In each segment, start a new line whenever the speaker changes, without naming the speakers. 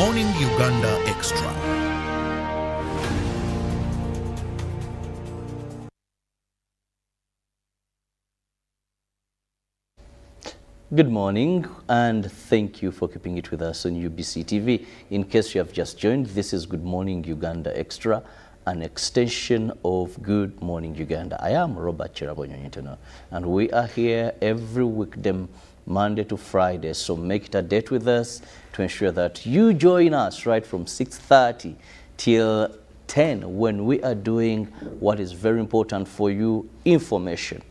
Morning Uganda Extra.
Good morning and thank you for keeping it with us on UBC TV. In case you have just joined, this is Good Morning Uganda Extra, an extension of Good Morning Uganda. I am Robert Chirabonyonyetono and we are here every weekday, Monday to Friday, so make it a date with us to ensure that you join us right from 6:30 till 10 when we are doing what is very important for you, information.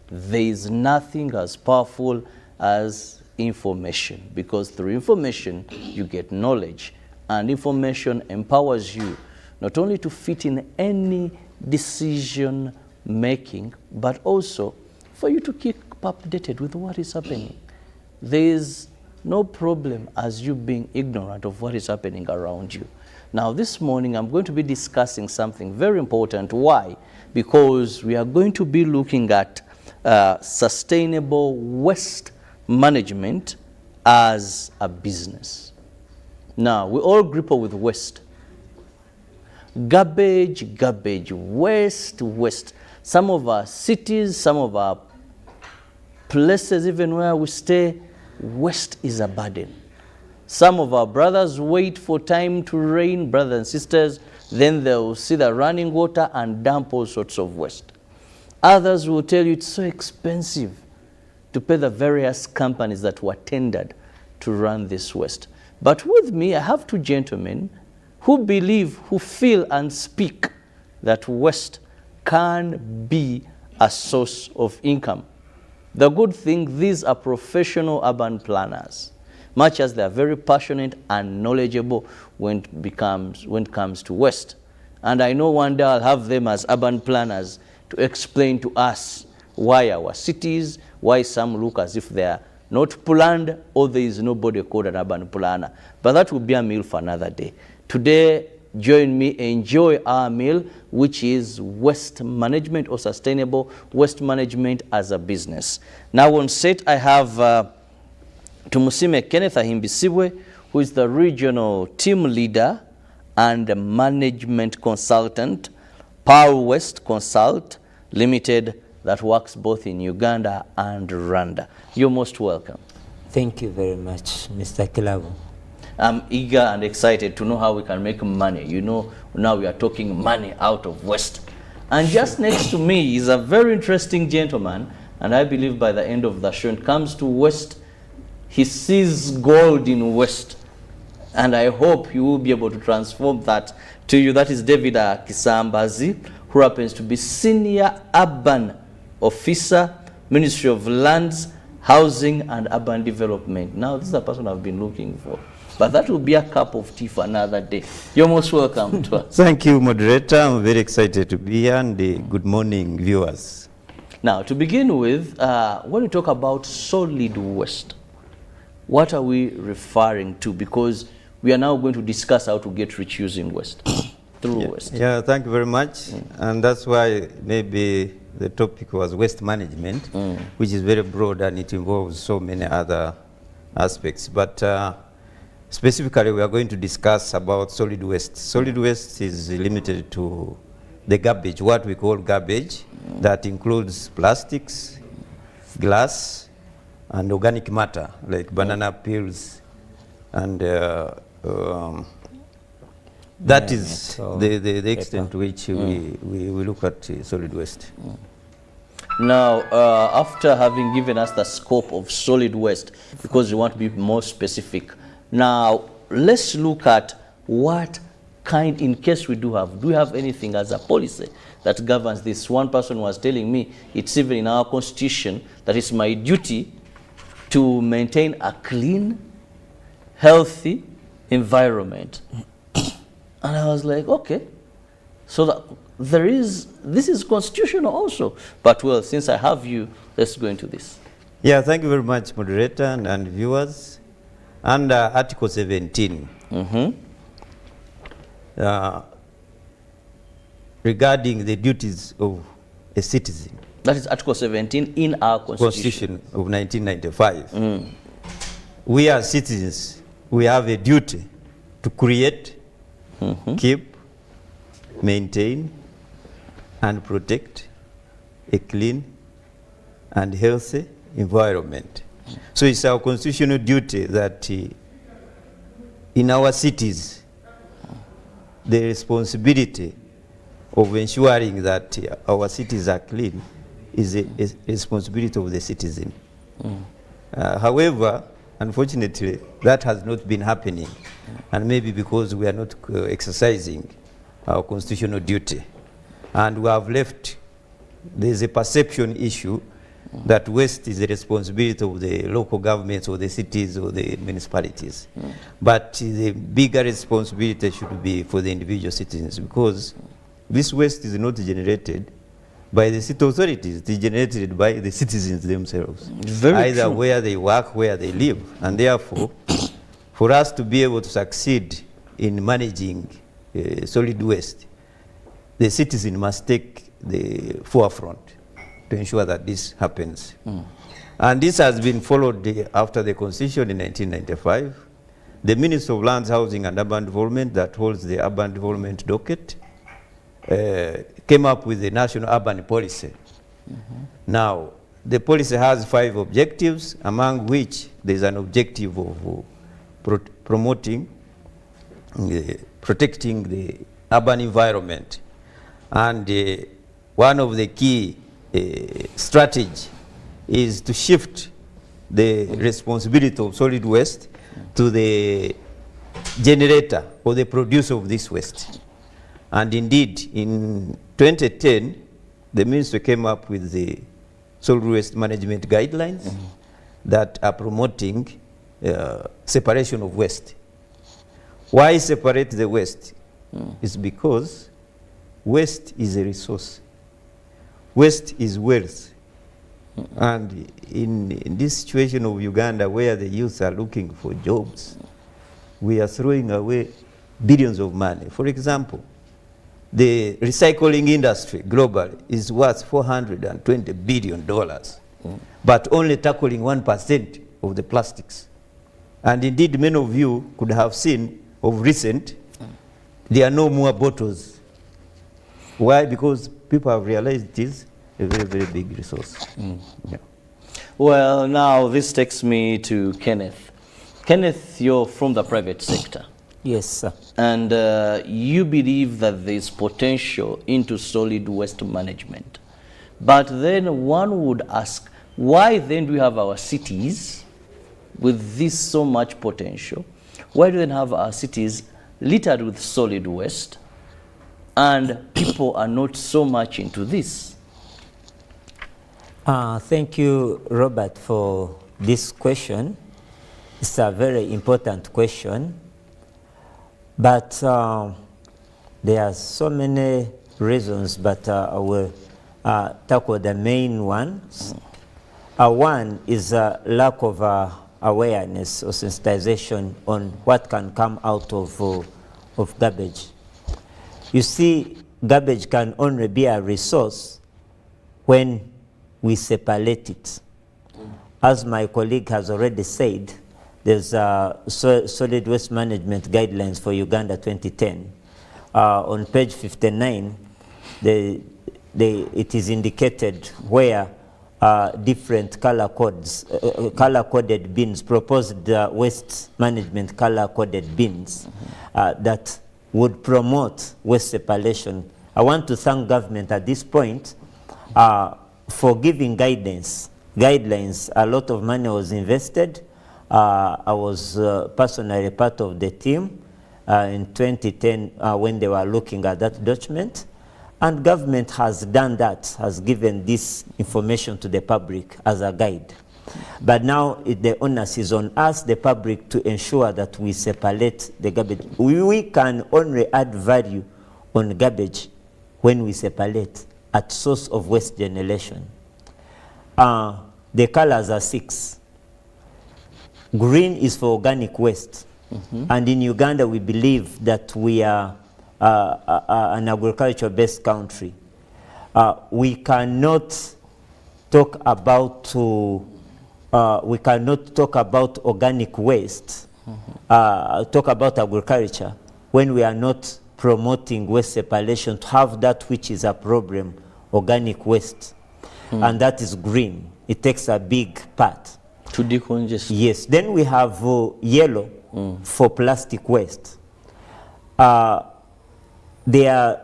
There is nothing as powerful as information, because through information you get knowledge, and information empowers you not only to fit in any decision making, but also for you to keep updated with what is happening. There is no problem as you being ignorant of what is happening around you. Now this morning I'm going to be discussing something very important. Why? Because we are going to be looking at sustainable waste management as a business. Now, we all grapple with waste. Garbage, waste. Some of our cities, some of our places, even where we stay, waste is a burden. Some of our brothers wait for time to rain, brothers and sisters, then they'll see the running water and dump all sorts of waste. Others will tell you it's so expensive to pay the various companies that were tendered to run this waste. But with me, I have two gentlemen who believe, who feel and speak that waste can be a source of income. The good thing, these are professional urban planners, much as they are very passionate and knowledgeable when it comes to waste. And I know one day I'll have them as urban planners to explain to us why our cities, why some look as if they are not planned or there is nobody called an urban planner. But that will be a meal for another day. Today, join me, enjoy our meal, which is waste management or sustainable waste management as a business. Now on set, I have Tumusime Kenneth Ahimbisibwe, who is the regional team leader and management consultant, Power West Consult Limited, that works both in Uganda and Rwanda. You're most welcome.
Thank you very much, Mr. Kilabu.
I'm eager and excited to know how we can make money. You know, now we are talking money out of waste. And just next to me is a very interesting gentleman, and I believe by the end of the show, when it comes to waste, he sees gold in waste. And I hope you will be able to transform that to you. That is David Kisambazi, who happens to be Senior Urban Officer, Ministry of Lands, Housing and Urban Development. Now, this is the person I've been looking for. But that will be a cup of tea for another day. You're most welcome to us.
Thank you, moderator. I'm very excited to be here, and good morning, viewers.
Now, to begin with, when we talk about solid waste, what are we referring to? Because we are now going to discuss how to get rich using waste, through waste.
Yeah, thank you very much. And that's why maybe the topic was waste management, which is very broad and it involves so many other aspects. But specifically, we are going to discuss about solid waste. Solid waste is limited to the garbage, what we call garbage, that includes plastics, glass, and organic matter, like banana peels, and that is the extent to which we look at solid waste.
Now, after having given us the scope of solid waste, because we want to be more specific, now let's look at what kind, in case we do we have anything as a policy that governs this? One person was telling me it's even in our constitution that it's my duty to maintain a clean, healthy environment. And I was like, okay, so that this is constitutional also. But well, since I have you, let's go into this.
Yeah, thank you very much, moderator and viewers. Under Article 17, regarding the duties of a citizen.
That is Article 17 in our Constitution
of 1995. We as citizens, we have a duty to create, keep, maintain, and protect a clean and healthy environment. So it's our constitutional duty that in our cities, the responsibility of ensuring that our cities are clean is a responsibility of the citizen. However, unfortunately, that has not been happening, and maybe because we are not exercising our constitutional duty. And we have left, there's a perception issue that waste is the responsibility of the local governments or the cities or the municipalities. But the bigger responsibility should be for the individual citizens, because this waste is not generated by the city authorities, it is generated by the citizens themselves. Either true. Where they work, where they live. And therefore, for us to be able to succeed in managing solid waste, the citizen must take the forefront to ensure that this happens. And this has been followed after the Constitution in 1995. The Minister of Lands, Housing and Urban Development that holds the urban development docket came up with the National Urban Policy. Now, the policy has 5 objectives, among which there is an objective of promoting, protecting the urban environment. And one of the key strategy is to shift the responsibility of solid waste to the generator or the producer of this waste. And indeed, in 2010, the ministry came up with the solid waste management guidelines that are promoting separation of waste. Why separate the waste? It's because waste is a resource. Waste is wealth. And in this situation of Uganda, where the youth are looking for jobs, we are throwing away billions of money. For example, the recycling industry globally is worth $420 billion, but only tackling 1% of the plastics. And indeed, many of you could have seen of recent, there are no more bottles. Why? Because people have realized it is a very, very big resource. Yeah.
Well, now this takes me to Kenneth. Kenneth, you're from the private sector.
Yes, sir.
And you believe that there's potential into solid waste management. But then one would ask, why then do we have our cities with this so much potential? Why do we then have our cities littered with solid waste and people are not so much into this?
Thank you, Robert, for this question. It's a very important question. But there are so many reasons, but I will tackle the main ones. One is a lack of awareness or sensitization on what can come out of garbage. You see, garbage can only be a resource when we separate it. As my colleague has already said, there's solid waste management guidelines for Uganda 2010. On page 59, it is indicated where different color codes, color-coded bins, proposed waste management color-coded bins that would promote waste separation. I want to thank government at this point for giving guidance. Guidelines, a lot of money was invested. I was personally part of the team in 2010 when they were looking at that document. And government has done that, has given this information to the public as a guide. But now the onus is on us, the public, to ensure that we separate the garbage. We can only add value on garbage when we separate at source of waste generation. The colors are 6. Green is for organic waste. And in Uganda, we believe that we are an agriculture-based country. We cannot talk about organic waste talk about agriculture, when we are not promoting waste separation to have that which is a problem, organic waste, and that is green. It takes a big part.
To decongest.
Yes. Then we have yellow for plastic waste. There are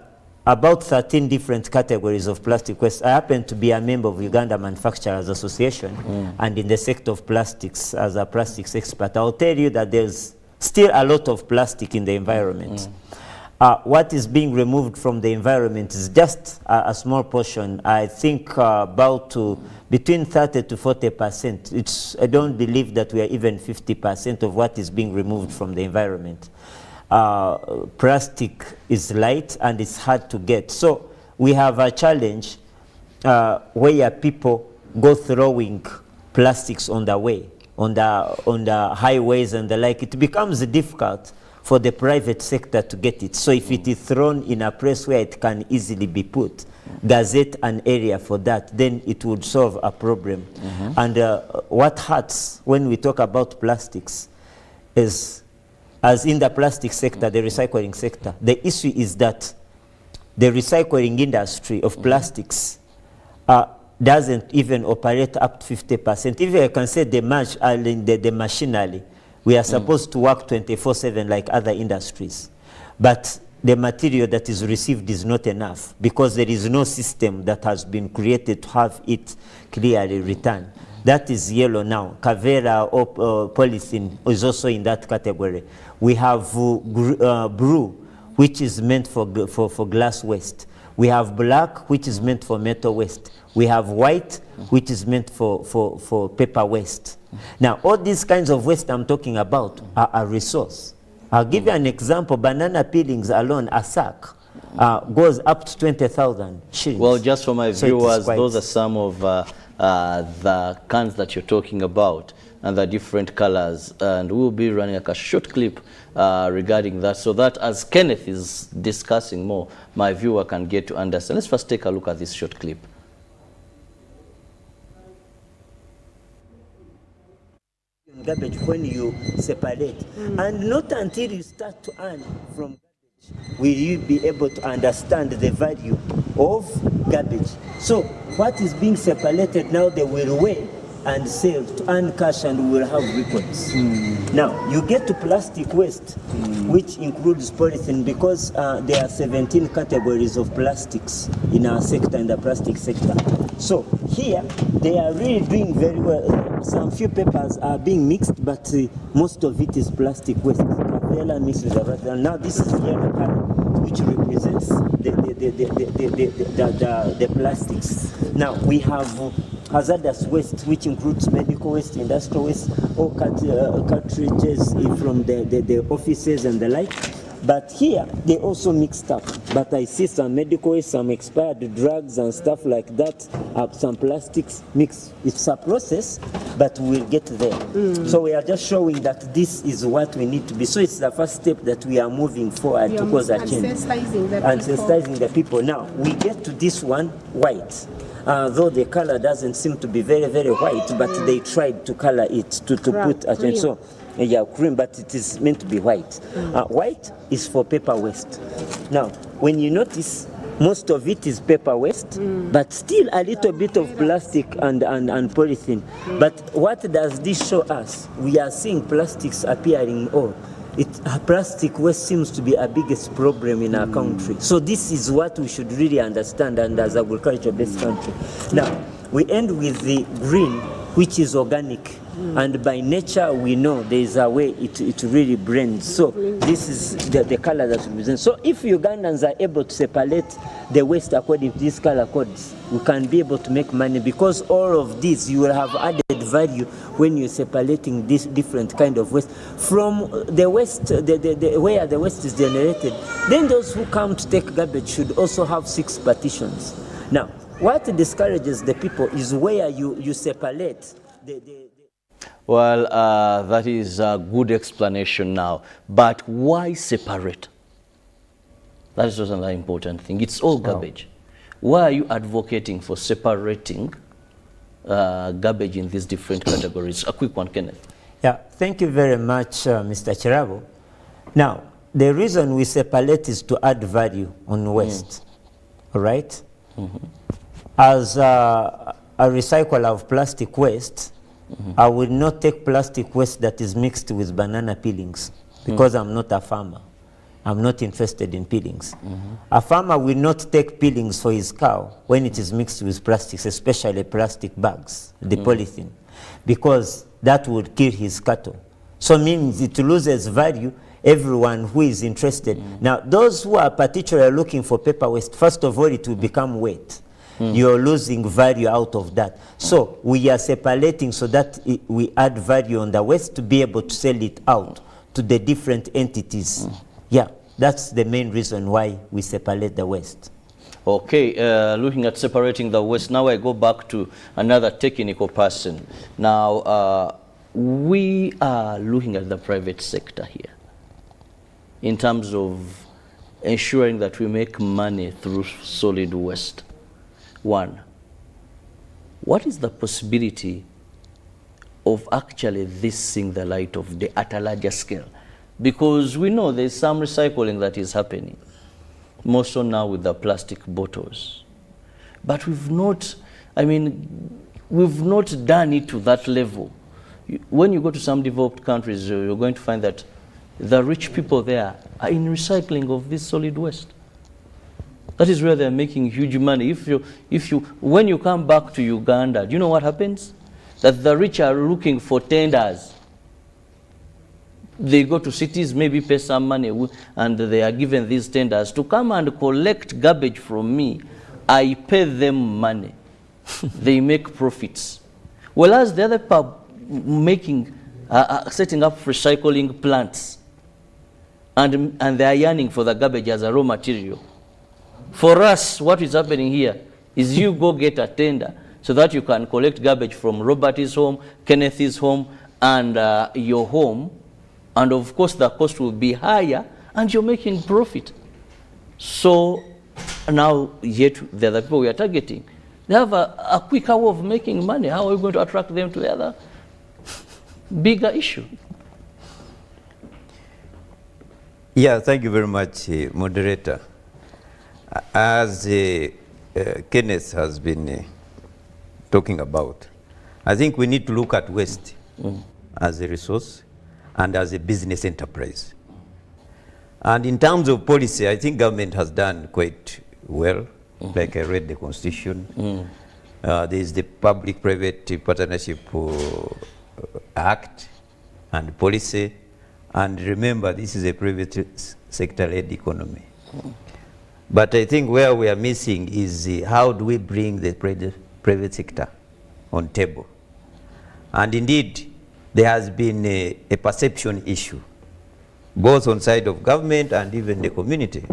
about 13 different categories of plastic waste. I happen to be a member of Uganda Manufacturers Association, and in the sector of plastics, as a plastics expert, I'll tell you that there's still a lot of plastic in the environment. What is being removed from the environment is just a small portion. I think about between 30 to 40%. I don't believe that we are even 50% of what is being removed from the environment. Plastic is light and it's hard to get. So we have a challenge where people go throwing plastics on the way, on the highways and the like. It becomes difficult for the private sector to get it. So if it is thrown in a place where it can easily be put, gazette an area for that, then it would solve a problem. And what hurts when we talk about plastics is, as in the plastic sector, the recycling sector, the issue is that the recycling industry of plastics doesn't even operate up to 50%. Even I can say the machinery, we are supposed to work 24/7 like other industries. But the material that is received is not enough because there is no system that has been created to have it clearly returned. That is yellow now. Kavera or polythene is also in that category. We have blue, which is meant for glass waste. We have black, which is meant for metal waste. We have white, which is meant for paper waste. Now, all these kinds of waste I'm talking about are a resource. I'll give you an example. Banana peelings alone, a sack, goes up to 20,000 shillings.
Well, just for my viewers,
quite...
those are some of the cans that you're talking about and the different colors. And we'll be running like a short clip regarding that, so that as Kenneth is discussing more, my viewer can get to understand. Let's first take a look at this short clip.
Garbage when you separate, and not until you start to earn from garbage will you be able to understand the value of garbage. So what is being separated now, they will weigh and sell to earn cash, and we will have records. Now you get to plastic waste, which includes polythene, because there are 17 categories of plastics in our sector, in the plastic sector. So here they are really doing very well. Some few papers are being mixed, but most of it is plastic waste. Yellow mixed with the red. Now this is yellow color, which represents the plastics. Now we have hazardous waste, which includes medical waste, industrial waste, all cartridges from the offices and the like. But here they also mixed up. But I see some medical waste, some expired drugs and stuff like that, some plastics mixed. It's a process, but we'll get there. So we are just showing that this is what we need to be. So it's the first step that we are moving forward to cause a change. Sensitizing the people. Now we get to this one, white. Though the color doesn't seem to be very, very white, but they tried to color it to put a change. So yeah, cream, but it is meant to be white. White is for paper waste. Now, when you notice, most of it is paper waste, but still a little bit of plastic and polythene. But what does this show us? We are seeing plastics appearing all. Plastic waste seems to be our biggest problem in our country. So this is what we should really understand, and as agriculture-based country. Now, we end with the green, which is organic. And by nature, we know there is a way it really blends. So this is the color that represents. So if Ugandans are able to separate the waste according to these color codes, we can be able to make money, because all of these, you will have added value when you're separating this different kind of waste from the waste, where the waste is generated. Then those who come to take garbage should also have 6 partitions. Now, what discourages the people is where you separate
Well, that is a good explanation now. But why separate? That is just another important thing. It's all garbage. Why are you advocating for separating garbage in these different categories? A quick one, Kenneth.
Yeah, thank you very much, Mr. Chirabo. Now, the reason we separate is to add value on waste, all right? As a recycler of plastic waste, I will not take plastic waste that is mixed with banana peelings because I'm not a farmer. I'm not interested in peelings. A farmer will not take peelings for his cow when it is mixed with plastics, especially plastic bags, the polythene, because that would kill his cattle. So means it loses value, everyone who is interested. Now, those who are particularly looking for paper waste, first of all, it will become weight. You're losing value out of that. So we are separating so that we add value on the waste to be able to sell it out to the different entities. Yeah, that's the main reason why we separate the waste.
Okay, looking at separating the waste, now I go back to another technical person. Now, we are looking at the private sector here in terms of ensuring that we make money through solid waste. One, what is the possibility of actually this seeing the light of day at a larger scale? Because we know there's some recycling that is happening, more so now with the plastic bottles. But we've not, I mean, we've not done it to that level. When you go to some developed countries, you're going to find that the rich people there are in recycling of this solid waste. That is where they're making huge money. When you come back to Uganda, do you know what happens? That the rich are looking for tenders. They go to cities, maybe pay some money, and they are given these tenders to come and collect garbage from me. I pay them money. They make profits. Whereas the other people making, setting up recycling plants, and they are yearning for the garbage as a raw material. For us, what is happening here is you go get a tender so that you can collect garbage from Robert's home, Kenneth's home, and your home. And of course, the cost will be higher, and you're making profit. So now, yet the other people we are targeting, they have a quicker way of making money. How are we going to attract them to the other bigger issue?
Yeah, thank you very much, moderator. As Kenneth has been talking about, I think we need to look at waste as a resource and as a business enterprise. And in terms of policy, I think government has done quite well. Like I read the Constitution. There is the Public-Private Partnership Act and policy. And remember, this is a private sector-led economy. But I think where we are missing is how do we bring the private sector on table? And indeed, there has been a perception issue, both on side of government and even the community.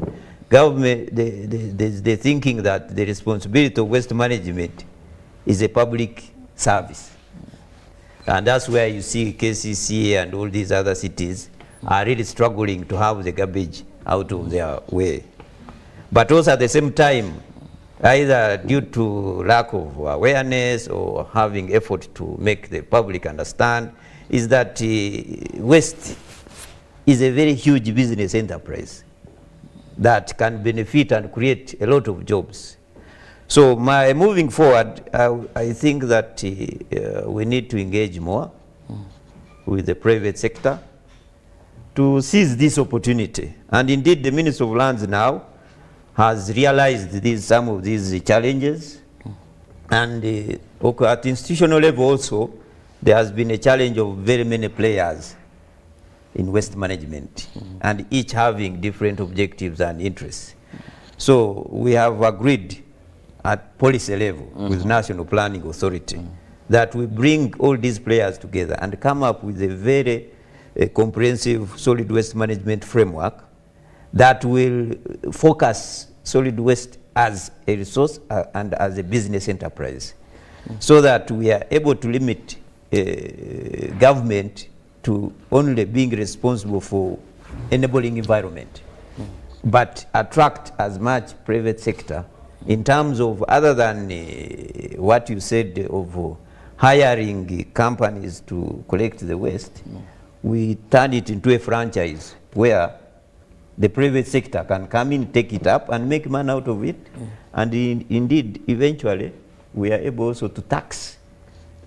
Government, they're thinking that the responsibility of waste management is a public service. And that's where you see KCC and all these other cities are really struggling to have the garbage out of their way. But also at the same time, either due to lack of awareness or having effort to make the public understand, is that waste is a very huge business enterprise that can benefit and create a lot of jobs. So moving forward, I think that we need to engage more with the private sector to seize this opportunity. And indeed, the Minister of Lands now has realized some of these challenges. And at institutional level also, there has been a challenge of very many players in waste management, and each having different objectives and interests. So we have agreed at policy level with National Planning Authority that we bring all these players together and come up with a very comprehensive solid waste management framework that will focus solid waste as a resource and as a business enterprise, so that we are able to limit government to only being responsible for enabling environment, but attract as much private sector in terms of, other than what you said of hiring companies to collect the waste, we turn it into a franchise where the private sector can come in, take it up, and make money out of it. And indeed, eventually, we are able also to tax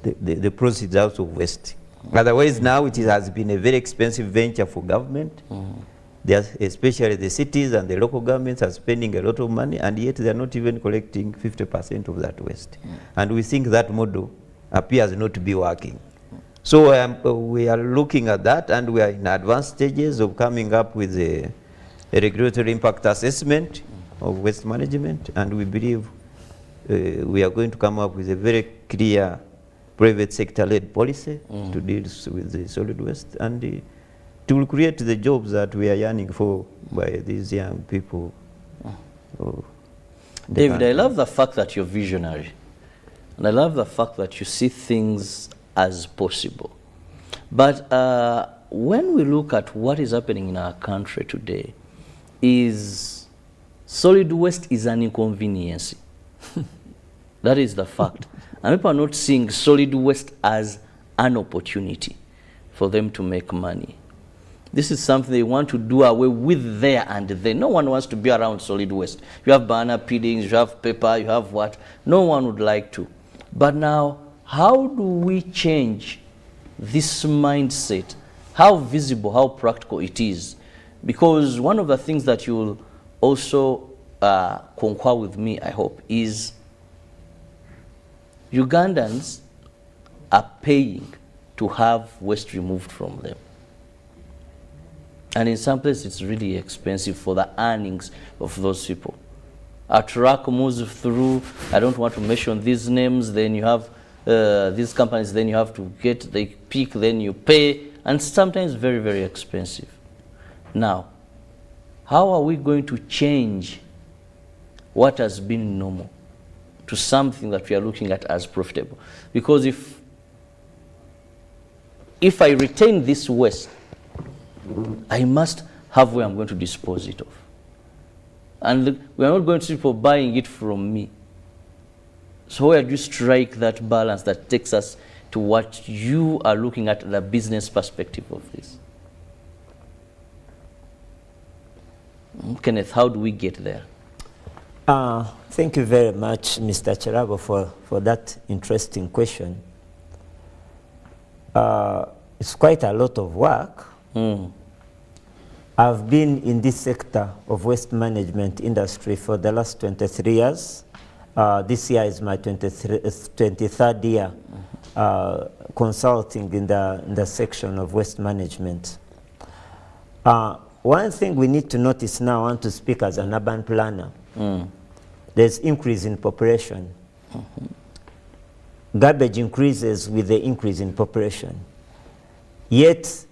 the proceeds out of waste. Otherwise, now it has been a very expensive venture for government. Especially the cities and the local governments are spending a lot of money, and yet they are not even collecting 50% of that waste. And we think that model appears not to be working. So we are looking at that, and we are in advanced stages of coming up with a regulatory impact assessment of waste management, and we believe we are going to come up with a very clear private sector-led policy to deal with the solid waste, and it will create the jobs that we are yearning for by these young people.
David, I love the fact that you're visionary, and I love the fact that you see things as possible. But when we look at what is happening in our country today, is solid waste is an inconvenience. That is the fact. And people are not seeing solid waste as an opportunity for them to make money. This is something they want to do away with there and then. No one wants to be around solid waste. You have banana peelings, you have paper, you have what? No one would like to. But now, how do we change this mindset? How visible, how practical it is? Because one of the things that you'll also concur with me, I hope, is Ugandans are paying to have waste removed from them. And in some places, it's really expensive for the earnings of those people. A truck moves through, I don't want to mention these names, then you have these companies, then you have to get, they pick, then you pay, and sometimes very, very expensive. Now, how are we going to change what has been normal to something that we are looking at as profitable? Because if I retain this waste, I must have where I'm going to dispose it of. And we are not going to see people buying it from me. So where do you strike that balance that takes us to what you are looking at, the business perspective of this? Kenneth, how do we get there?
Thank you very much, Mr. Cherabo, for that interesting question. It's quite a lot of work. I've been in this sector of waste management industry for the last 23 years. This year is my 23rd year consulting in the section of waste management. One thing we need to notice now, I want to speak as an urban planner. There's increase in population. Garbage increases with the increase in population. Yet,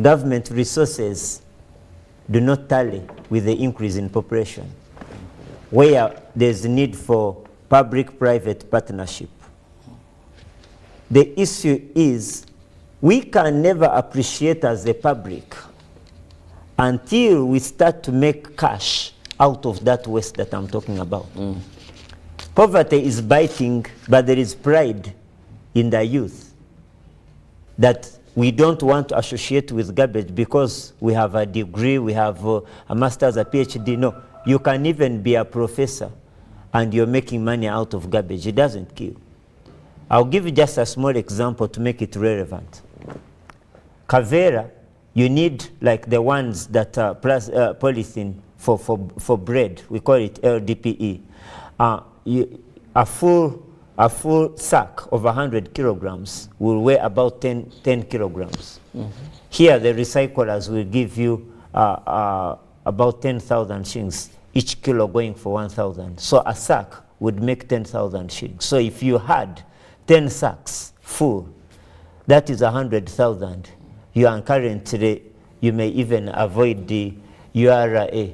government resources do not tally with the increase in population, where there's a need for public-private partnership. The issue is we can never appreciate as a public until we start to make cash out of that waste that I'm talking about. Poverty is biting, but there is pride in the youth that we don't want to associate with garbage because we have a degree, we have a master's, a PhD. No, you can even be a professor and you're making money out of garbage. It doesn't kill. I'll give you just a small example to make it relevant. Kavera, you need like the ones that are polythene for bread. We call it LDPE. A full sack of 100 kilograms will weigh about 10 kilograms. Here, the recyclers will give you about 10,000 shillings, each kilo going for 1,000. So a sack would make 10,000 shillings. So if you had 10 sacks full, that is 100,000. You are currently, you may even avoid the URA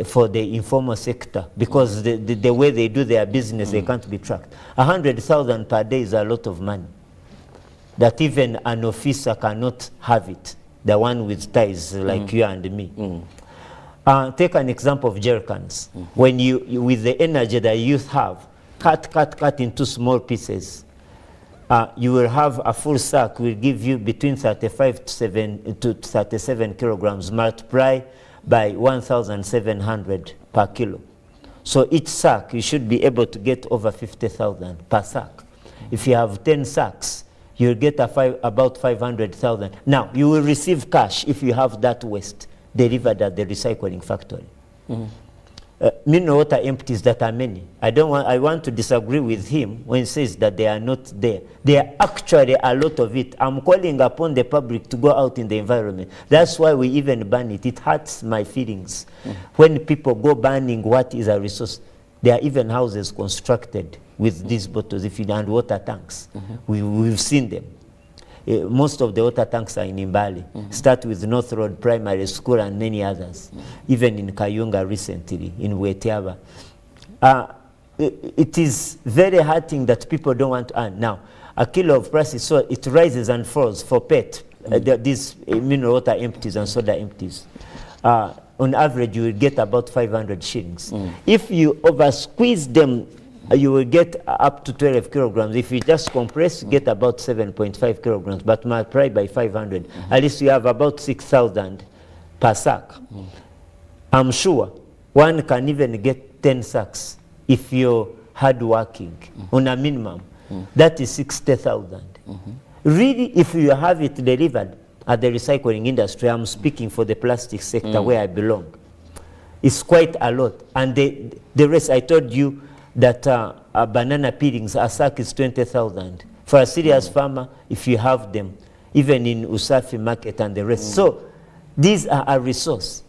for the informal sector because the way they do their business, they can't be tracked. 100,000 per day is a lot of money that even an officer cannot have it, the one with ties like you and me. Take an example of jerry cans. When you, with the energy that youth have, cut into small pieces. you will have a full sack will give you between 35 to 37 kilograms, multiply by 1,700 per kilo. So each sack, you should be able to get over 50,000 per sack. If you have 10 sacks, you'll get about 500,000. Now, you will receive cash if you have that waste delivered at the recycling factory. Mineral water empties that are many. I want to disagree with him when he says that they are not there. There are actually a lot of it. I'm calling upon the public to go out in the environment. That's why we even ban it. It hurts my feelings. When people go banning what is a resource, there are even houses constructed with these bottles and water tanks. We've seen them. Most of the water tanks are in Imbali. Start with North Road Primary School and many others. Even in Kayunga recently, in Wetiaba. It is very hurting that people don't want to earn. Now, a kilo of prices, so it rises and falls for PET. These mineral water empties and soda empties. On average, you will get about 500 shillings. If you over squeeze them, you will get up to 12 kilograms. If you just compress, you get about 7.5 kilograms, but multiply by 500. At least you have about 6,000 per sack. I'm sure one can even get 10 sacks if you're hardworking on a minimum. That is 60,000. Really, if you have it delivered at the recycling industry, I'm speaking for the plastic sector where I belong, it's quite a lot. And the rest, I told you, that banana peelings, a sack is 20,000. For a serious farmer, if you have them, even in Usafi market and the rest. So these are a resource.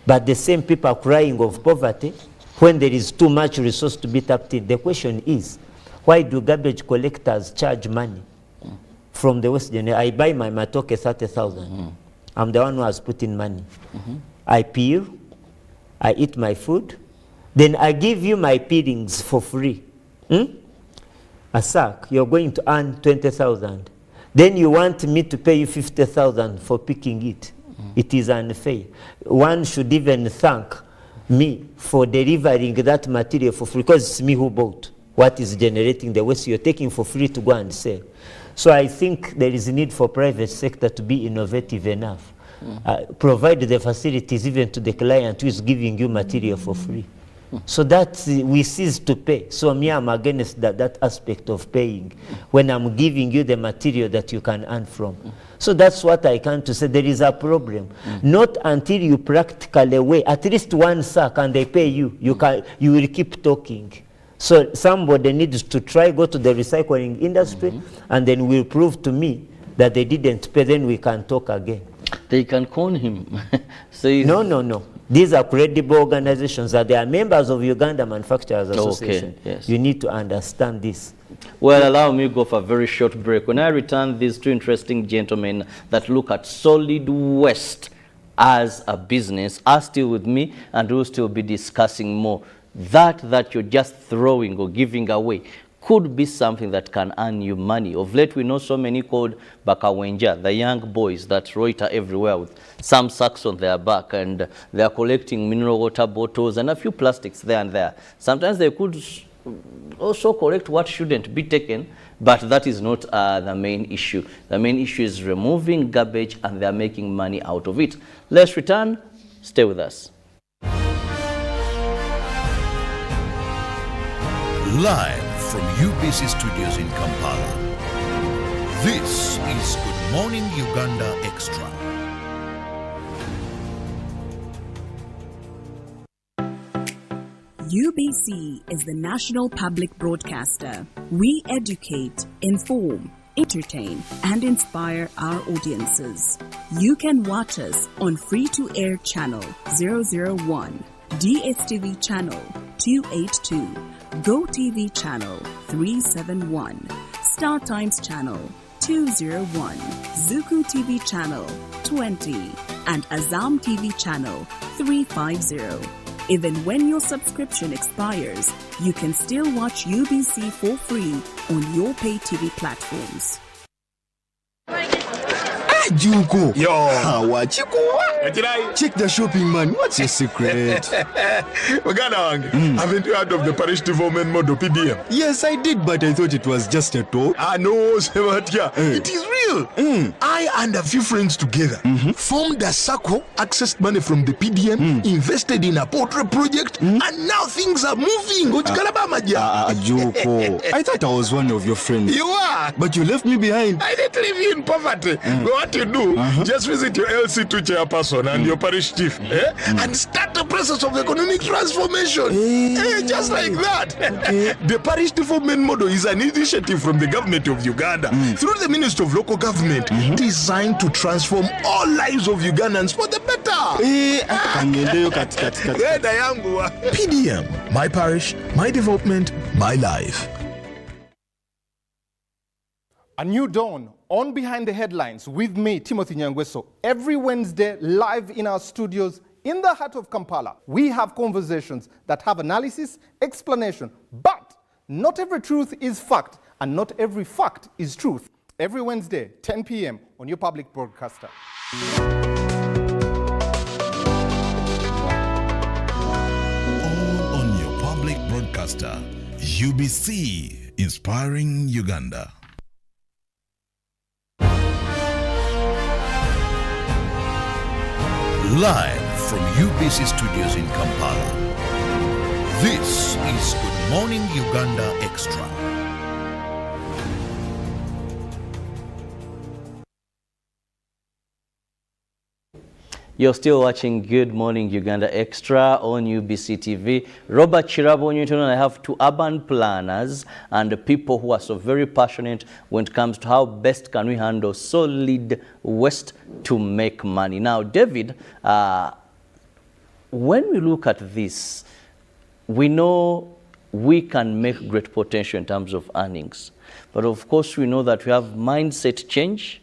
But the same people are crying of poverty when there is too much resource to be tapped in. The question is, why do garbage collectors charge money from the West Gen? I buy my matoke 30,000. I'm the one who has put in money. I peel, I eat my food, then I give you my peelings for free. A sack, you're going to earn 20,000. Then you want me to pay you 50,000 for picking it. It is unfair. One should even thank me for delivering that material for free, because it's me who bought what is generating the waste you're taking for free to go and sell. So I think there is a need for private sector to be innovative enough. Provide the facilities even to the client who is giving you material for free. So that we cease to pay. So me, I'm against that aspect of paying when I'm giving you the material that you can earn from. So that's what I can to say. There is a problem. Not until you practically weigh at least one sack and they pay you, you will keep talking. So somebody needs to try, go to the recycling industry, and then will prove to me that they didn't pay, then we can talk again.
They can con him.
No. These are credible organizations. They are members of Uganda Manufacturers Association.
Okay, yes.
You need to understand this.
Well, allow me to go for a very short break. When I return, these two interesting gentlemen that look at solid waste as a business are still with me, and we'll still be discussing more. That you're just throwing or giving away could be something that can earn you money. Of late, we know so many called Bakawenja, the young boys that loiter everywhere with some sacks on their back, and they are collecting mineral water bottles and a few plastics there and there. Sometimes they could also collect what shouldn't be taken, but that is not the main issue. The main issue is removing garbage, and they are making money out of it. Let's return. Stay with us.
Live from UBC Studios in Kampala. This is Good Morning Uganda Extra.
UBC is the national public broadcaster. We educate, inform, entertain, and inspire our audiences. You can watch us on free-to-air channel 001, DSTV channel 282, GoTV channel 371, Star Times channel 201, Zuku TV channel 20, and Azam TV channel 350. Even when your subscription expires, you can still watch UBC for free on your pay TV platforms.
Juko.
Yo.
What you check the shopping, man. What's your secret?
Haven't you heard of the parish development model PDM?
Yes, I did, but I thought it was just a talk.
No, Sebatia. It is real. I and a few friends together formed a circle, accessed money from the PDM, invested in a portrait project, and now things are moving.
Juko. I thought I was one of your friends.
You are.
But you left me behind.
I didn't leave you in poverty. What you do, just visit your LC2 chairperson and your parish chief and start the process of economic transformation. Just like that. The parish development model is an initiative from the government of Uganda through the Ministry of Local Government designed to transform all lives of Ugandans for the better. PDM, my parish, my development, my life.
A new dawn on Behind the Headlines with me, Timothy Nyangweso. Every Wednesday, live in our studios in the heart of Kampala, we have conversations that have analysis, explanation, but not every truth is fact, and not every fact is truth. Every Wednesday, 10 p.m. on your public broadcaster.
All on your public broadcaster, UBC, inspiring Uganda. Live from UBC Studios in Kampala, this is Good Morning Uganda Extra.
You're still watching Good Morning Uganda Extra on UBC TV. Robert Chirabo Newton, and I have two urban planners and people who are so very passionate when it comes to how best can we handle solid waste to make money. Now, David, when we look at this, we know we can make great potential in terms of earnings. But of course, we know that we have mindset change,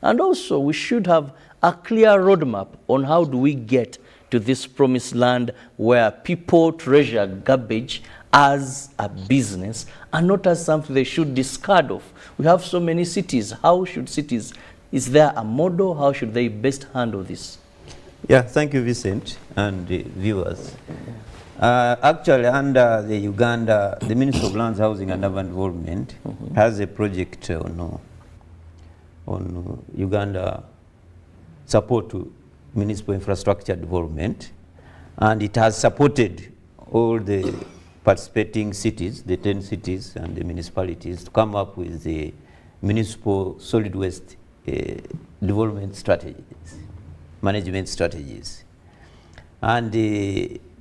and also we should have a clear roadmap on how do we get to this promised land where people treasure garbage as a business and not as something they should discard of. We have so many cities. How should cities, is there a model? How should they best handle this?
Yeah, thank you, Vincent, and viewers. Actually, under the Uganda, the Ministry of Lands, Housing and Urban Development has a project on Uganda support to municipal infrastructure development, and it has supported all the participating cities, the 10 cities and the municipalities, to come up with the municipal solid waste development strategies, management strategies. And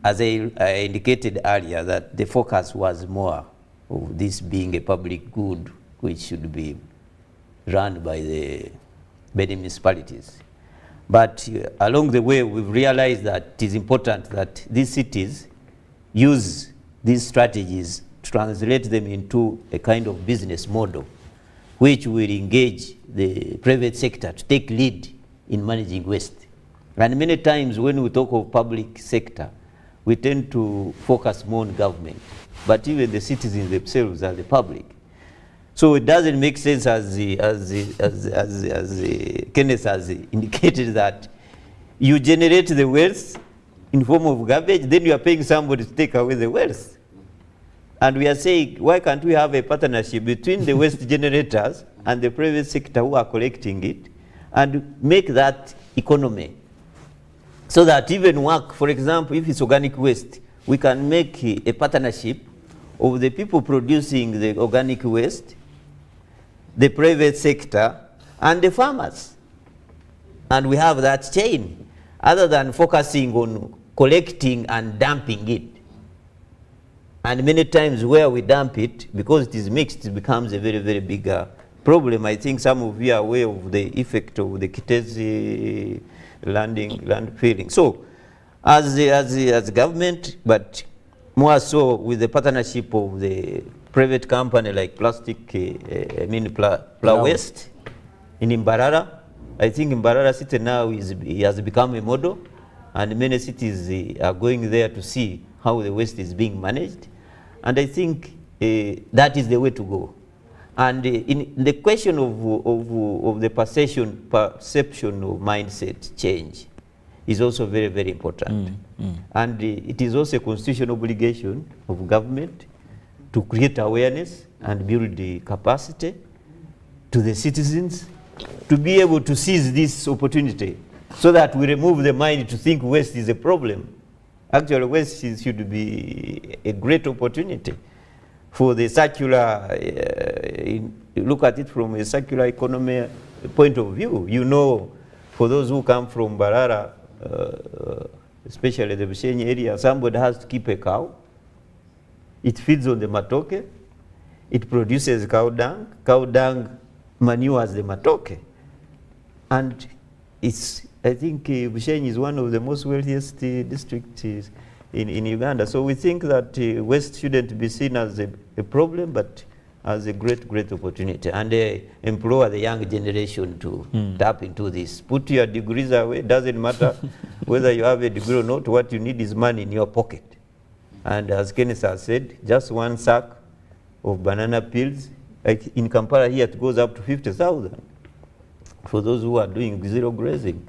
as I indicated earlier, that the focus was more of this being a public good which should be run by the municipalities. But along the way, we've realized that it is important that these cities use these strategies to translate them into a kind of business model which will engage the private sector to take lead in managing waste. And many times when we talk of public sector, we tend to focus more on government, but even the citizens themselves are the public. So it doesn't make sense, as Kenneth has indicated, that you generate the wealth in form of garbage, then you are paying somebody to take away the wealth. And we are saying, why can't we have a partnership between the waste generators and the private sector who are collecting it, and make that economy, so that even work, for example, if it's organic waste, we can make a partnership of the people producing the organic waste, the private sector, and the farmers. And we have that chain, other than focusing on collecting and dumping it. And many times where we dump it, because it is mixed, it becomes a very, very big problem. I think some of you are aware of the effect of the Kitezi land filling. So, as government, but more so with the partnership of the private company like Plough Waste in Mbarara. I think Mbarara City now has become a model, and many cities are going there to see how the waste is being managed. And I think that is the way to go.
And in the question of the perception of mindset change is also very, very important. And it is also a constitutional obligation of government to create awareness and build the capacity to the citizens to be able to seize this opportunity so that we remove the mind to think waste is a problem. Actually, waste should be a great opportunity for the circular, look at it from a circular economy point of view. You know, for those who come from Barara, especially the Bushenyi area, somebody has to keep a cow. It feeds on the matoke. It produces cow dung. Cow dung manures the matoke. And it's, I think Bushenyi is one of the most wealthiest districts in Uganda. So we think that waste shouldn't be seen as a problem, but as a great, great opportunity. And empower the young generation to tap into this. Put your degrees away. Doesn't matter whether you have a degree or not. What you need is money in your pocket. And as Kenneth has said, just one sack of banana peels, like in Kampala here, it goes up to 50,000 for those who are doing zero grazing.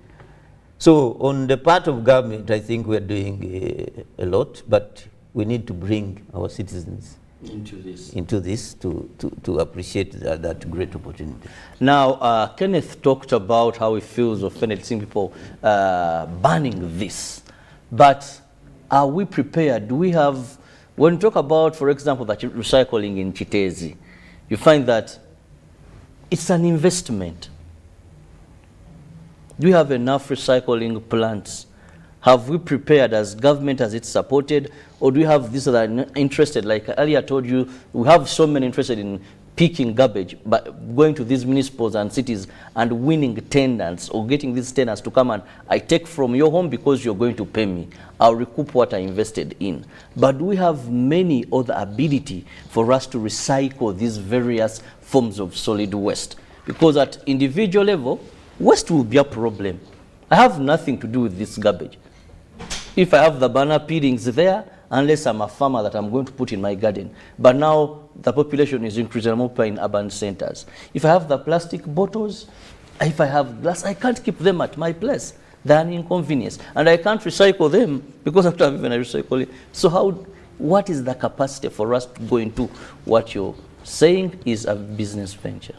So on the part of government, I think we're doing a lot, but we need to bring our citizens into this to appreciate that great opportunity.
Now, Kenneth talked about how he feels offended seeing people banning this, but are we prepared? Do we have, when you talk about, for example, that recycling in Chitezi, you find that it's an investment. Do we have enough recycling plants? Have we prepared as government, as it's supported, or do we have these that are interested? Like earlier I told you, we have so many interested in picking garbage, but going to these municipals and cities and winning tenants or getting these tenants to come and I take from your home because you're going to pay me. I'll recoup what I invested in. But do we have many other ability for us to recycle these various forms of solid waste? Because at individual level, waste will be a problem. I have nothing to do with this garbage. If I have the banana peelings there, unless I'm a farmer that I'm going to put in my garden. But now the population is increasing, I'm more in urban centers. If I have the plastic bottles, if I have glass, I can't keep them at my place. They're an inconvenience. And I can't recycle them because I don't have even a recycling. So what is the capacity for us to go into what you're saying is a business venture?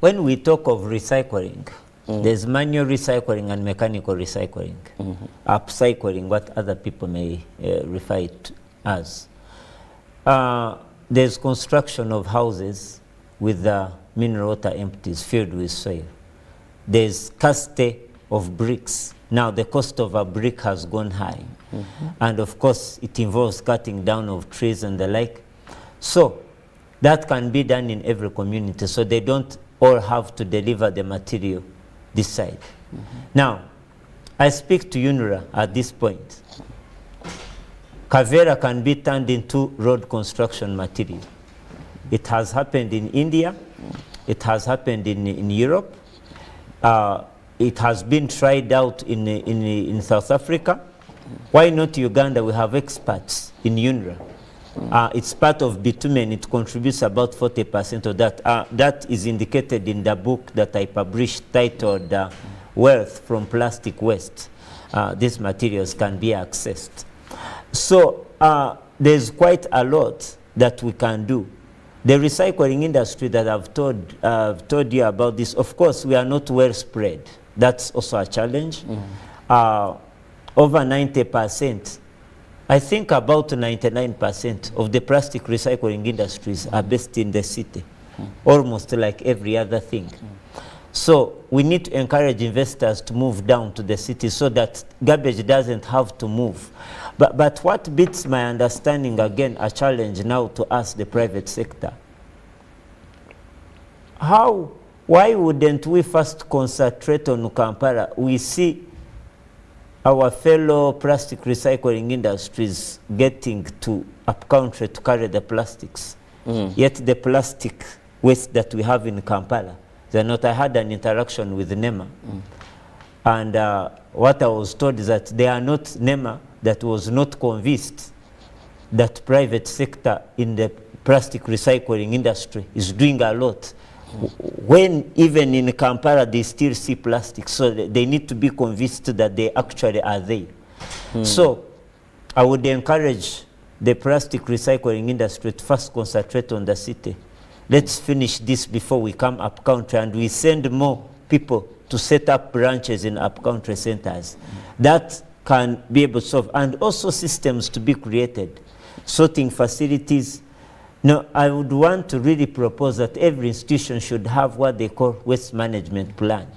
When we talk of recycling, there's manual recycling and mechanical recycling. Upcycling, what other people may refer it as. There's construction of houses with the mineral water empties filled with soil. There's scarcity of bricks. Now the cost of a brick has gone high. And of course it involves cutting down of trees and the like. So that can be done in every community, so they don't all have to deliver the material this side. Now, I speak to UNRA at this point. Kavera can be turned into road construction material. It has happened in India. It has happened in Europe. It has been tried out in South Africa. Why not Uganda? We have experts in UNRA. It's part of bitumen. It contributes about 40% of that. That is indicated in the book that I published titled Wealth from Plastic Waste. These materials can be accessed. So there's quite a lot that we can do. The recycling industry that I've told you about this, of course, we are not well spread. That's also a challenge. Over 90%. I think about 99% of the plastic recycling industries are based in the city, almost like every other thing. So we need to encourage investors to move down to the city so that garbage doesn't have to move. But what beats my understanding, again, a challenge now to us, the private sector. Why wouldn't we first concentrate on Kampala? We see our fellow plastic recycling industries getting to upcountry to carry the plastics. Yet the plastic waste that we have in Kampala, they're not. I had an interaction with NEMA. And what I was told is that they are not NEMA that was not convinced that private sector in the plastic recycling industry is doing a lot. When even in Kampala they still see plastic, so they need to be convinced that they actually are there. So I would encourage the plastic recycling industry to first concentrate on the city. Let's finish this before we come up country, and we send more people to set up branches in up country centers. That can be able to solve, and also systems to be created, sorting facilities. Now, I would want to really propose that every institution should have what they call waste management plan.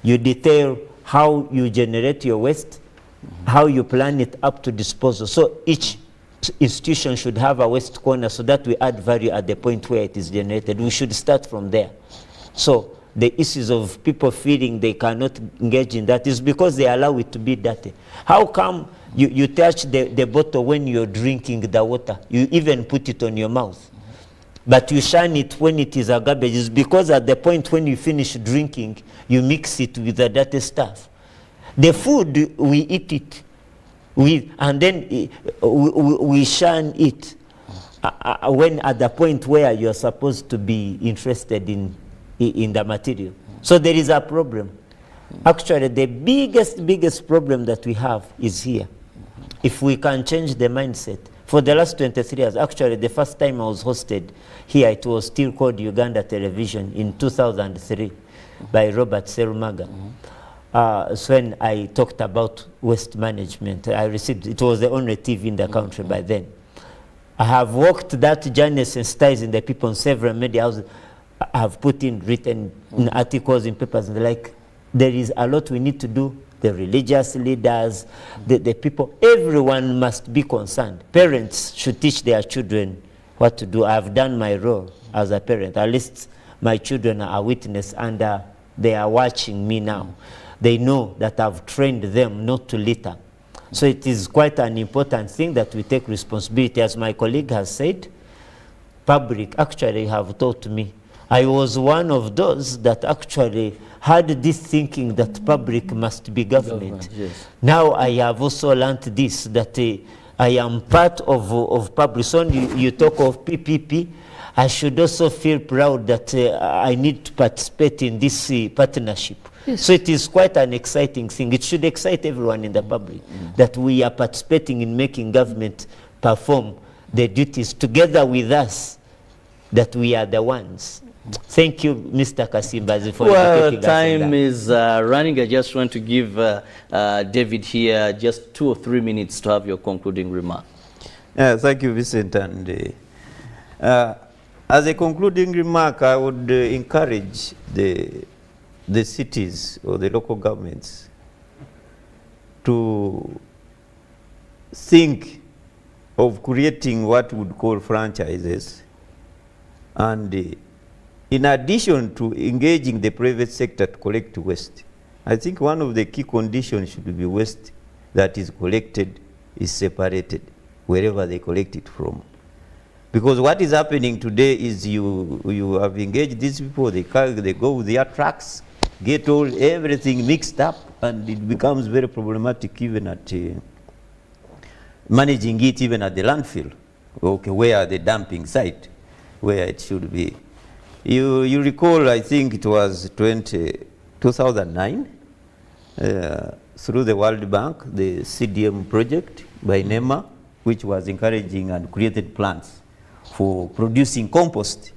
You detail how you generate your waste, how you plan it up to disposal. So each institution should have a waste corner so that we add value at the point where it is generated. We should start from there. So the issues of people feeling they cannot engage in that is because they allow it to be dirty. How come you touch the bottle when you're drinking the water? You even put it on your mouth. But you shine it when it is a garbage. It's because at the point when you finish drinking, you mix it with the dirty stuff. The food, we eat it, and then we shine it when at the point where you're supposed to be interested in the material. So there is a problem. Actually, the biggest problem that we have is here. If we can change the mindset. For the last 23 years, actually the first time I was hosted here, it was still called Uganda Television in 2003 by Robert Serumaga. So when I talked about waste management, I received, it was the only TV in the country by then. I have walked that journey, sensitizing the people on several media houses. I have put in written in articles in papers and the like. There is a lot we need to do. The religious leaders, the people, everyone must be concerned. Parents should teach their children what to do. I have done my role as a parent. At least my children are a witness, and they are watching me now. They know that I've trained them not to litter. So it is quite an important thing that we take responsibility. As my colleague has said, public actually have taught me. I was one of those that actually had this thinking that public must be government. Yes. Now I have also learned this, that I am part of public. So you talk of PPP, I should also feel proud that I need to participate in this partnership. Yes. So it is quite an exciting thing. It should excite everyone in the public that we are participating in making government perform the duties together with us, that we are the ones. Thank you, Mr. Kasimbazi, for
well, time is running. I just want to give David here just 2 or 3 minutes to have your concluding remark.
Thank you, Vincent. And as a concluding remark, I would encourage the cities or the local governments to think of creating what we would call franchises, and in addition to engaging the private sector to collect waste, I think one of the key conditions should be waste that is collected is separated wherever they collect it from. Because what is happening today is you have engaged these people, they go with their trucks, get everything mixed up, and it becomes very problematic even at managing it even at the landfill, okay, where the dumping site, where it should be. You recall, I think it was 2009, through the World Bank, the CDM project by NEMA, which was encouraging and created plants for producing compost.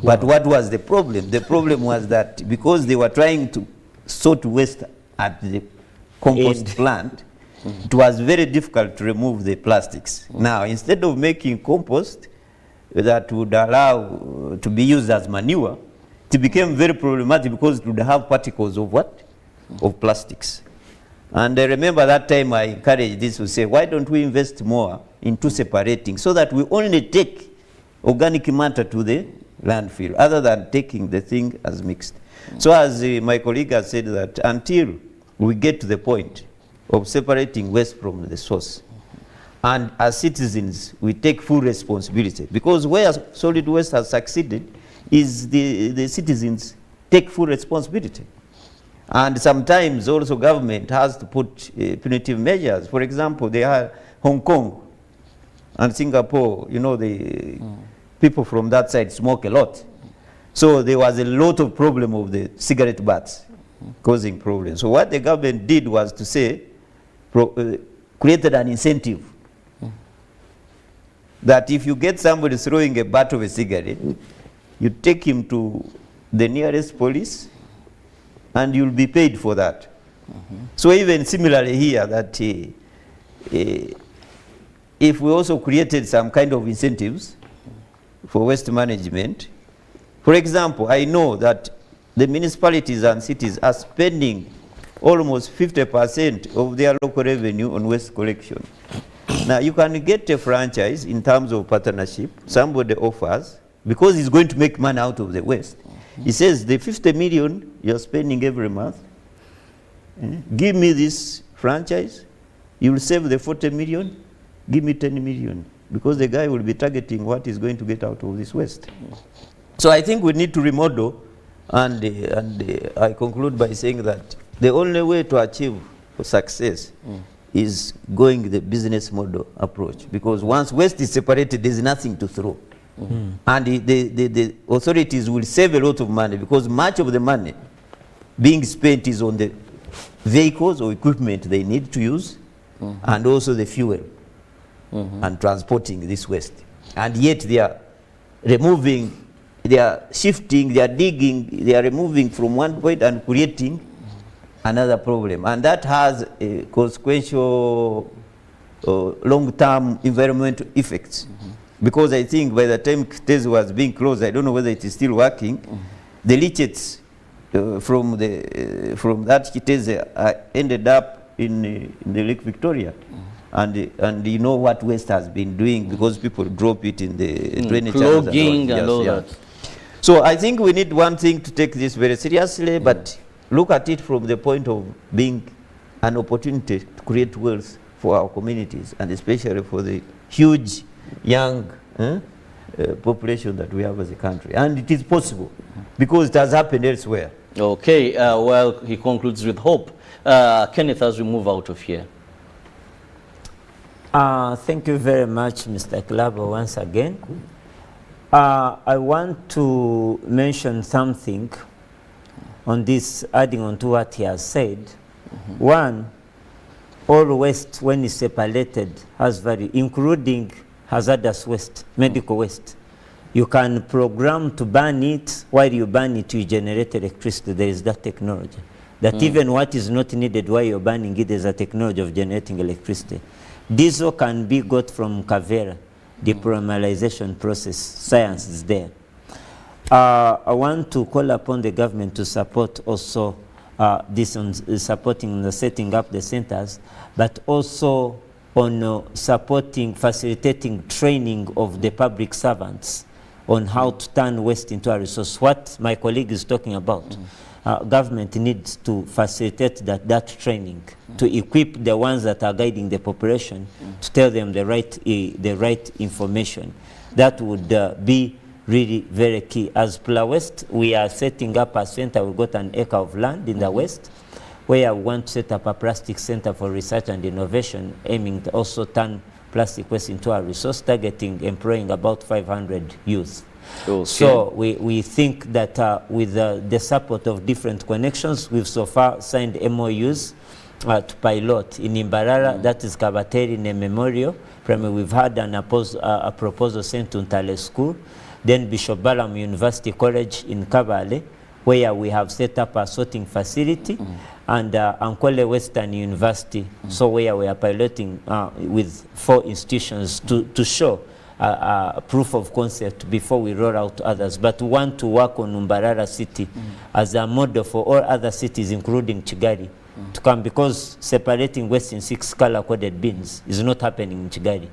But what was the problem? The problem was that because they were trying to sort waste at the compost plant, it was very difficult to remove the plastics. Now, instead of making compost that would allow to be used as manure, it became very problematic because it would have particles of what? Of plastics. And I remember that time I encouraged this to say, why don't we invest more into separating so that we only take organic matter to the landfill other than taking the thing as mixed. So as my colleague has said, that until we get to the point of separating waste from the source, and as citizens, we take full responsibility. Because where solid waste has succeeded is the citizens take full responsibility. And sometimes also government has to put punitive measures. For example, they have Hong Kong and Singapore, you know, people from that side smoke a lot. So there was a lot of problem of the cigarette butts causing problems. So what the government did was to say, created an incentive that if you get somebody throwing a butt of a cigarette, you take him to the nearest police and you'll be paid for that. So even similarly here, that if we also created some kind of incentives for waste management, for example, I know that the municipalities and cities are spending almost 50% of their local revenue on waste collection. Now you can get a franchise in terms of partnership. Somebody offers, because he's going to make money out of the waste. He says, the 50 million you're spending every month, give me this franchise, you will save the 40 million, give me 10 million. Because the guy will be targeting what he's going to get out of this waste. So I think we need to remodel, and I conclude by saying that the only way to achieve success is going the business model approach. Because once waste is separated, there's nothing to throw. And the authorities will save a lot of money, because much of the money being spent is on the vehicles or equipment they need to use, and also the fuel and transporting this waste. And yet they are removing, they are shifting, they are digging, they are removing from one point and creating another problem. And that has a consequential long-term environmental effects. Because I think by the time Kitezi was being closed, I don't know whether it is still working, the leachates from that Kitezi ended up in the Lake Victoria. And you know what waste has been doing, because people drop it in the drainage channels
clogging and all that.
So I think we need one thing to take this very seriously, but look at it from the point of being an opportunity to create wealth for our communities, and especially for the huge young population that we have as a country. And it is possible, because it has happened elsewhere.
Okay, well, he concludes with hope. Kenneth, as we move out of here.
Thank you very much, Mr. Klabo, once again. I want to mention something on this, adding on to what he has said. One, all waste, when it's separated, has value, including hazardous waste, medical waste. You can program to burn it. While you burn it, you generate electricity. There is that technology. That even what is not needed while you're burning it, there's a technology of generating electricity. Diesel can be got from Kavera, the polymerization process. Science is there. I want to call upon the government to support also this on supporting the setting up the centers, but also on supporting, facilitating training of the public servants on how to turn waste into a resource. What my colleague is talking about. Government needs to facilitate that training, to equip the ones that are guiding the population, to tell them the right information. That would be really very key. As Pula West, we are setting up a center. We've got an acre of land in the west, where we want to set up a plastic center for research and innovation, aiming to also turn plastic waste into a resource, targeting employing about 500 youth. Okay. So we think that with the support of different connections, we've so far signed MOUs to pilot in Imbarara, that is Kabateri in a memorial. We've had a proposal sent to Ntale School, then Bishop Balaam University College in Kabale, where we have set up a sorting facility, and Ankwele Western University, so where we are piloting with 4 institutions to show proof of concept before we roll out to others. But we want to work on Umbarara City as a model for all other cities, including Kigali, to come, because separating waste in 6 color-coded bins is not happening in Kigali.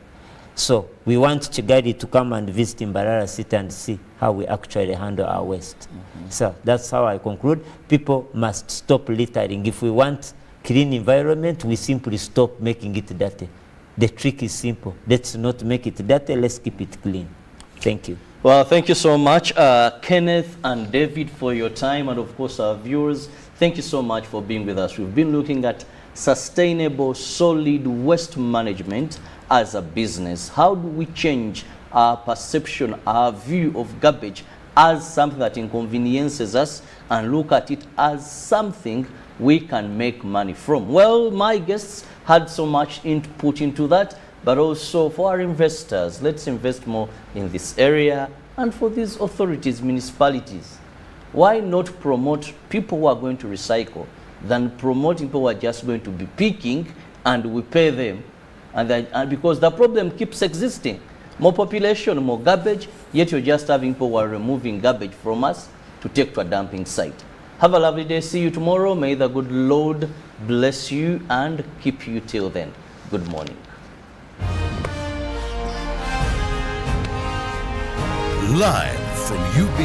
So we want Kigali to come and visit Umbarara City and see how we actually handle our waste. So that's how I conclude. People must stop littering. If we want clean environment, we simply stop making it dirty. The trick is simple. Let's not make it dirty, let's keep it clean. Thank you.
Well, thank you so much, Kenneth and David, for your time, and of course our viewers. Thank you so much for being with us. We've been looking at sustainable, solid waste management as a business. How do we change our perception, our view of garbage as something that inconveniences us and look at it as something we can make money from. Well, my guests had so much input into that, but also for our investors, let's invest more in this area. And for these authorities, municipalities, why not promote people who are going to recycle than promoting people who are just going to be picking and we pay them? And because the problem keeps existing. More population, more garbage, yet you're just having people who are removing garbage from us to take to a dumping site. Have a lovely day. See you tomorrow. May the good Lord bless you and keep you till then. Good morning.
Live from UBC